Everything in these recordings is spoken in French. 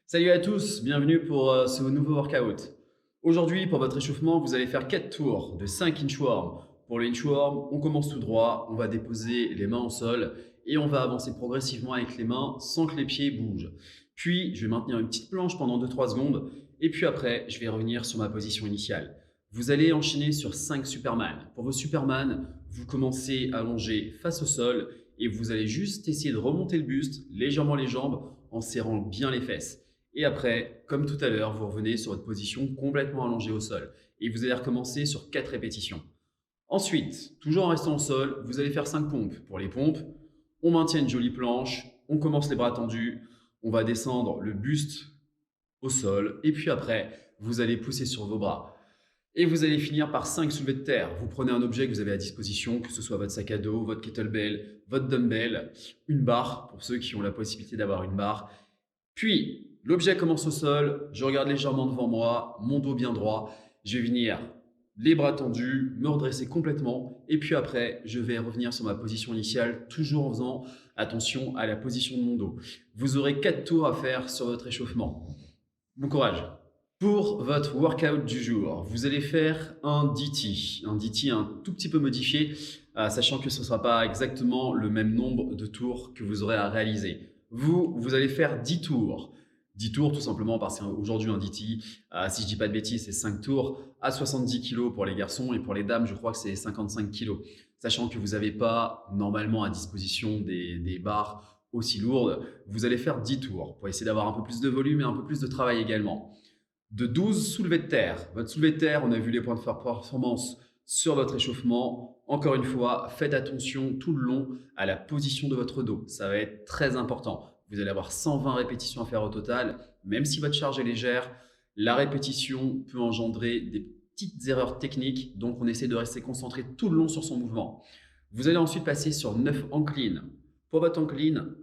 Salut à tous, bienvenue pour ce nouveau workout. Aujourd'hui, pour votre échauffement, vous allez faire 4 tours de 5 inchworm. Pour le inchworm, on commence tout droit, on va déposer les mains au sol et on va avancer progressivement avec les mains sans que les pieds bougent. Puis, je vais maintenir une petite planche pendant 2-3 secondes et puis après, je vais revenir sur ma position initiale. Vous allez enchaîner sur 5 Superman. Pour vos Superman, vous commencez allongé face au sol et vous allez juste essayer de remonter le buste, légèrement les jambes, en serrant bien les fesses. Et après, comme tout à l'heure, vous revenez sur votre position complètement allongée au sol. Et vous allez recommencer sur 4 répétitions. Ensuite, toujours en restant au sol, vous allez faire 5 pompes. Pour les pompes, on maintient une jolie planche, on commence les bras tendus, on va descendre le buste au sol. Et puis après, vous allez pousser sur vos bras. Et vous allez finir par 5 soulevés de terre. Vous prenez un objet que vous avez à disposition, que ce soit votre sac à dos, votre kettlebell, votre dumbbell, une barre, pour ceux qui ont la possibilité d'avoir une barre. Puis, l'objet commence au sol, je regarde légèrement devant moi, mon dos bien droit, je vais venir les bras tendus, me redresser complètement, et puis après, je vais revenir sur ma position initiale, toujours en faisant attention à la position de mon dos. Vous aurez 4 tours à faire sur votre échauffement. Bon courage! Pour votre workout du jour, vous allez faire un DT, un tout petit peu modifié, sachant que ce ne sera pas exactement le même nombre de tours que vous aurez à réaliser. Vous allez faire 10 tours. 10 tours tout simplement parce qu'aujourd'hui un DT, si je ne dis pas de bêtises, c'est 5 tours à 70 kg pour les garçons et pour les dames, je crois que c'est 55 kg. Sachant que vous n'avez pas normalement à disposition des barres aussi lourdes, vous allez faire 10 tours pour essayer d'avoir un peu plus de volume et un peu plus de travail également. De 12 soulevés de terre. Votre soulevé de terre, on a vu les points de performance sur votre échauffement. Encore une fois, faites attention tout le long à la position de votre dos. Ça va être très important. Vous allez avoir 120 répétitions à faire au total. Même si votre charge est légère, la répétition peut engendrer des petites erreurs techniques. Donc, on essaie de rester concentré tout le long sur son mouvement. Vous allez ensuite passer sur 9 inclines. Pour votre incline,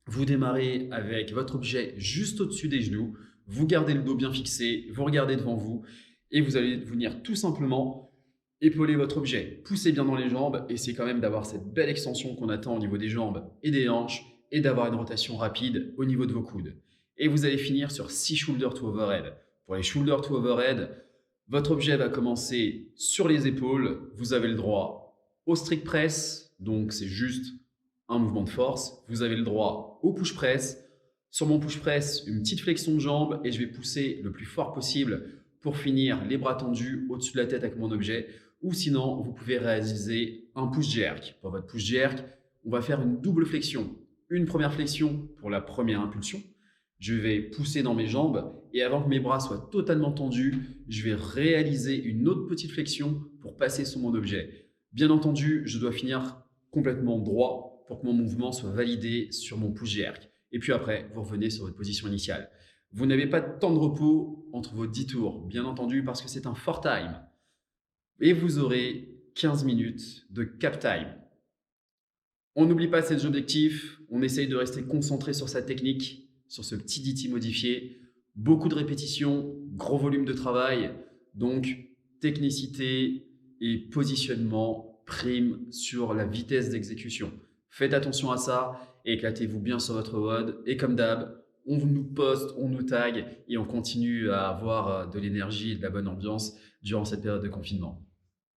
vous démarrez avec votre objet juste au-dessus des genoux. Vous gardez le dos bien fixé, vous regardez devant vous et vous allez venir tout simplement épauler votre objet. Poussez bien dans les jambes, essayez quand même d'avoir cette belle extension qu'on attend au niveau des jambes et des hanches et d'avoir une rotation rapide au niveau de vos coudes. Et vous allez finir sur 6 shoulder to overhead. Pour les shoulder to overhead, votre objet va commencer sur les épaules. Vous avez le droit au strict press, donc c'est juste un mouvement de force. Vous avez le droit au push press. Sur mon push press, une petite flexion de jambe et je vais pousser le plus fort possible pour finir les bras tendus au-dessus de la tête avec mon objet. Ou sinon, vous pouvez réaliser un push jerk. Pour votre push jerk, on va faire une double flexion. Une première flexion pour la première impulsion. Je vais pousser dans mes jambes et avant que mes bras soient totalement tendus, je vais réaliser une autre petite flexion pour passer sur mon objet. Bien entendu, je dois finir complètement droit pour que mon mouvement soit validé sur mon push jerk. Et puis après, vous revenez sur votre position initiale. Vous n'avez pas de temps de repos entre vos 10 tours, bien entendu, parce que c'est un for time. Et vous aurez 15 minutes de cap time. On n'oublie pas ces objectifs, on essaye de rester concentré sur sa technique, sur ce petit DT modifié. Beaucoup de répétitions, gros volume de travail, donc technicité et positionnement prime sur la vitesse d'exécution. Faites attention à ça et éclatez-vous bien sur votre WOD. Et comme d'hab, on nous poste, on nous tag et on continue à avoir de l'énergie et de la bonne ambiance durant cette période de confinement.